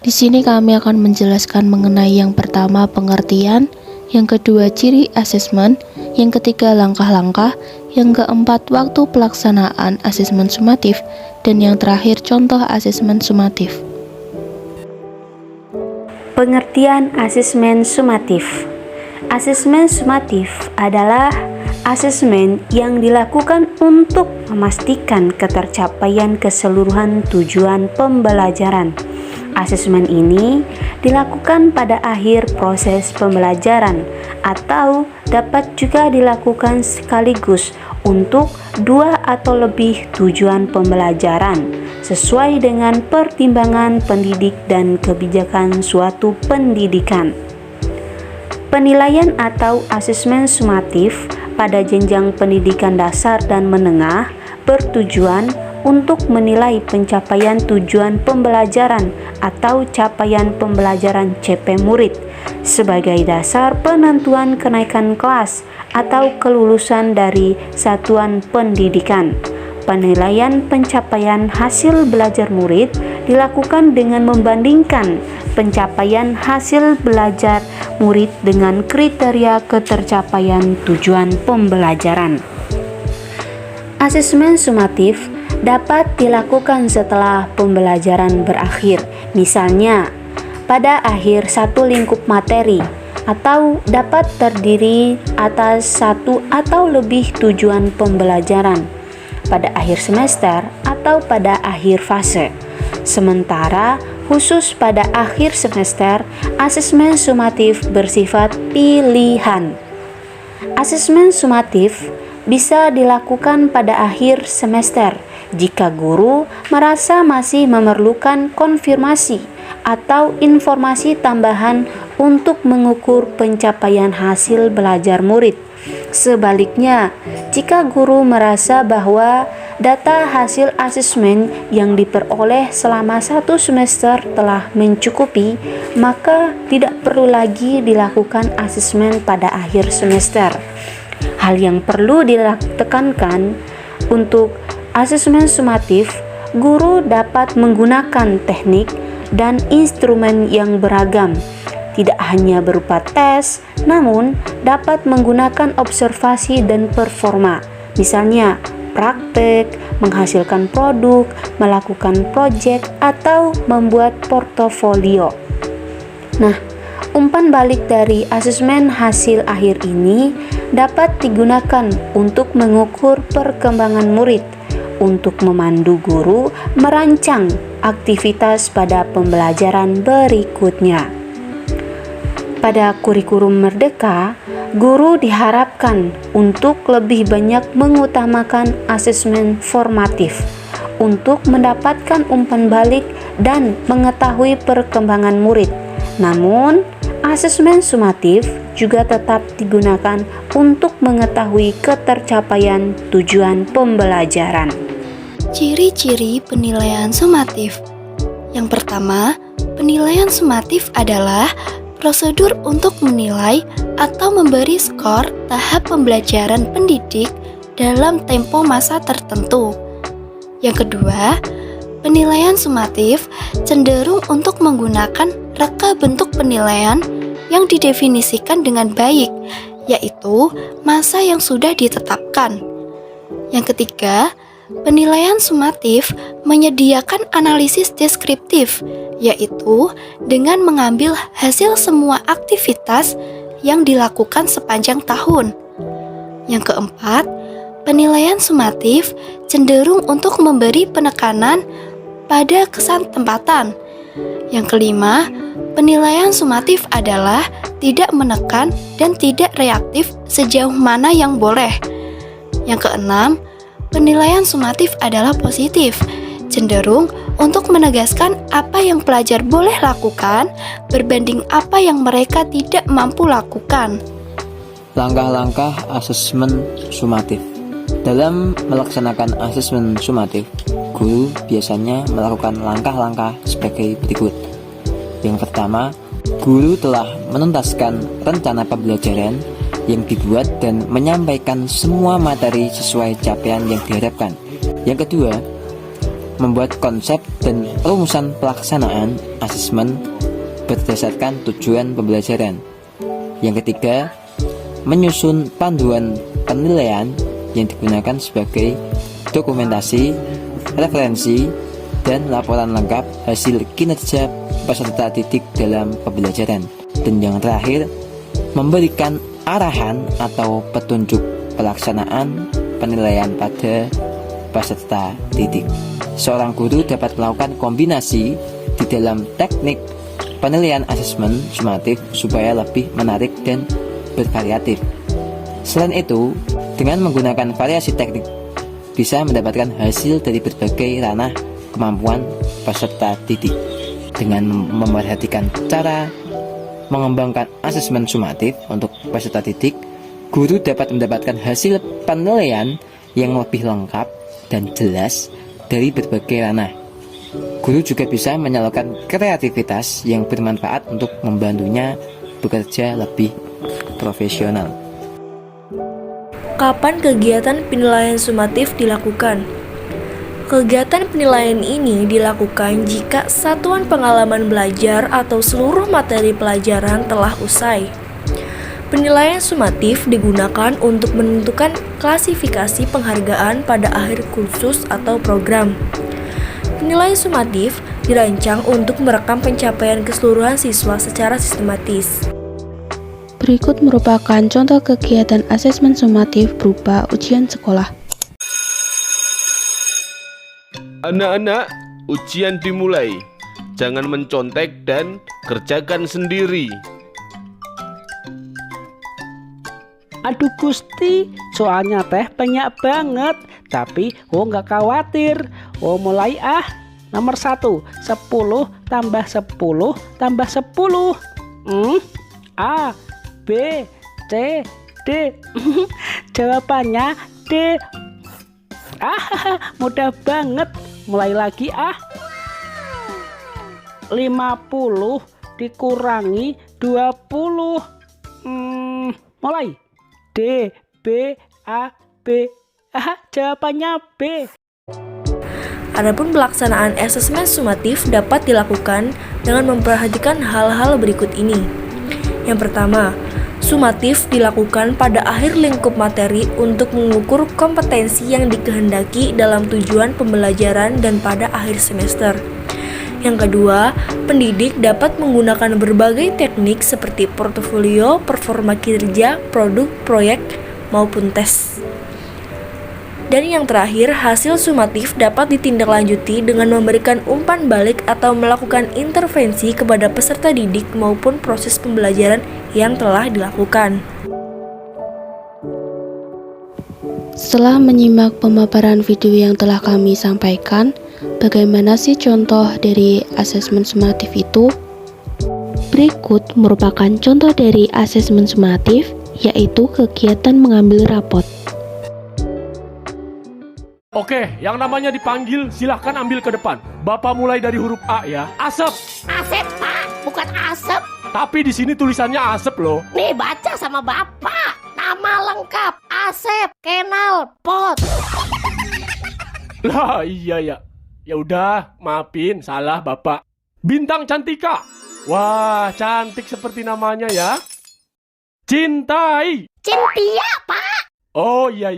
Di sini kami akan menjelaskan mengenai yang pertama pengertian, yang kedua ciri asesmen, yang ketiga langkah-langkah, yang keempat waktu pelaksanaan asesmen sumatif, dan yang terakhir contoh asesmen sumatif. Pengertian asesmen sumatif. Asesmen sumatif adalah asesmen yang dilakukan untuk memastikan ketercapaian keseluruhan tujuan pembelajaran. Asesmen ini dilakukan pada akhir proses pembelajaran atau dapat juga dilakukan sekaligus untuk dua atau lebih tujuan pembelajaran sesuai dengan pertimbangan pendidik dan kebijakan suatu pendidikan. Penilaian atau asesmen sumatif pada jenjang pendidikan dasar dan menengah bertujuan untuk menilai pencapaian tujuan pembelajaran atau capaian pembelajaran CP murid sebagai dasar penentuan kenaikan kelas atau kelulusan dari satuan pendidikan. Penilaian pencapaian hasil belajar murid dilakukan dengan membandingkan pencapaian hasil belajar murid dengan kriteria ketercapaian tujuan pembelajaran. Asesmen sumatif dapat dilakukan setelah pembelajaran berakhir, misalnya pada akhir satu lingkup materi, atau dapat terdiri atas satu atau lebih tujuan pembelajaran, pada akhir semester atau pada akhir fase. Sementara khusus pada akhir semester, asesmen sumatif bersifat pilihan. Asesmen sumatif bisa dilakukan pada akhir semester jika guru merasa masih memerlukan konfirmasi atau informasi tambahan untuk mengukur pencapaian hasil belajar murid. Sebaliknya, jika guru merasa bahwa data hasil asesmen yang diperoleh selama satu semester telah mencukupi, maka tidak perlu lagi dilakukan asesmen pada akhir semester. Hal yang perlu ditekankan untuk asesmen sumatif, guru dapat menggunakan teknik dan instrumen yang beragam, tidak hanya berupa tes, namun dapat menggunakan observasi dan performa, misalnya praktek, menghasilkan produk, melakukan proyek, atau membuat portofolio. Nah, umpan balik dari asesmen hasil akhir ini dapat digunakan untuk mengukur perkembangan murid, untuk memandu guru merancang aktivitas pada pembelajaran berikutnya. Pada kurikulum Merdeka, guru diharapkan untuk lebih banyak mengutamakan asesmen formatif untuk mendapatkan umpan balik dan mengetahui perkembangan murid. Namun, asesmen sumatif juga tetap digunakan untuk mengetahui ketercapaian tujuan pembelajaran. Ciri-ciri penilaian sumatif. Yang pertama, penilaian sumatif adalah prosedur untuk menilai atau memberi skor tahap pembelajaran pendidik dalam tempo masa tertentu. Yang kedua, penilaian sumatif cenderung untuk menggunakan reka bentuk penilaian yang didefinisikan dengan baik, yaitu masa yang sudah ditetapkan. Yang ketiga, penilaian sumatif menyediakan analisis deskriptif, yaitu dengan mengambil hasil semua aktivitas yang dilakukan sepanjang tahun. Yang keempat, penilaian sumatif cenderung untuk memberi penekanan pada kesan tempatan. Yang kelima, penilaian sumatif adalah tidak menekan dan tidak reaktif sejauh mana yang boleh. Yang keenam, penilaian sumatif adalah positif, cenderung untuk menegaskan apa yang pelajar boleh lakukan berbanding apa yang mereka tidak mampu lakukan. Langkah-langkah asesmen sumatif. Dalam melaksanakan asesmen sumatif, guru biasanya melakukan langkah-langkah sebagai berikut. Yang pertama, guru telah menuntaskan rencana pembelajaran yang dibuat dan menyampaikan semua materi sesuai capaian yang diharapkan. Yang kedua, membuat konsep dan rumusan pelaksanaan asesmen berdasarkan tujuan pembelajaran. Yang ketiga, menyusun panduan penilaian yang digunakan sebagai dokumentasi, referensi, dan laporan lengkap hasil kinerja peserta didik dalam pembelajaran. Dan yang terakhir, memberikan arahan atau petunjuk pelaksanaan penilaian pada peserta didik. Seorang guru dapat melakukan kombinasi di dalam teknik penilaian asesmen sumatif supaya lebih menarik dan bervariatif. Selain itu, dengan menggunakan variasi teknik bisa mendapatkan hasil dari berbagai ranah kemampuan peserta didik. Dengan memperhatikan cara mengembangkan asesmen sumatif untuk peserta didik, guru dapat mendapatkan hasil penilaian yang lebih lengkap dan jelas dari berbagai ranah. Guru juga bisa menyalurkan kreativitas yang bermanfaat untuk membantunya bekerja lebih profesional. Kapan kegiatan penilaian sumatif dilakukan? Kegiatan penilaian ini dilakukan jika satuan pengalaman belajar atau seluruh materi pelajaran telah usai. Penilaian sumatif digunakan untuk menentukan klasifikasi penghargaan pada akhir kursus atau program. Penilaian sumatif dirancang untuk merekam pencapaian keseluruhan siswa secara sistematis. Berikut merupakan contoh kegiatan asesmen sumatif berupa ujian sekolah. Anak-anak, ujian dimulai. Jangan mencontek dan kerjakan sendiri. Aduh Gusti, soalnya teh banyak banget. Tapi nggak khawatir. Mulai Nomor 1, 10 tambah 10 tambah 10. A, B, C, D. Jawabannya D. Mudah banget. Mulai lagi 50 dikurangi 20. Mulai. D, B, A, B. Jawabannya B. Adapun pelaksanaan asesmen sumatif dapat dilakukan dengan memperhatikan hal-hal berikut ini. Yang pertama, sumatif dilakukan pada akhir lingkup materi untuk mengukur kompetensi yang dikehendaki dalam tujuan pembelajaran dan pada akhir semester. Yang kedua, pendidik dapat menggunakan berbagai teknik seperti portofolio, performa kinerja, produk, proyek, maupun tes. Dan yang terakhir, hasil sumatif dapat ditindaklanjuti dengan memberikan umpan balik atau melakukan intervensi kepada peserta didik maupun proses pembelajaran yang telah dilakukan. Setelah menyimak pemaparan video yang telah kami sampaikan, bagaimana sih contoh dari asesmen sumatif itu? Berikut merupakan contoh dari asesmen sumatif, yaitu kegiatan mengambil rapot. Oke, yang namanya dipanggil silahkan ambil ke depan. Bapak mulai dari huruf A ya. Asep. Asep, Pak, bukan asep. Tapi di sini tulisannya Asep loh. Nih baca sama Bapak. Nama lengkap Asep Kenal Pot. Lah iya ya. Ya udah, maafin salah Bapak. Bintang Cantika. Wah, cantik seperti namanya ya. Cintai. Cintia, Pak. Oh iya.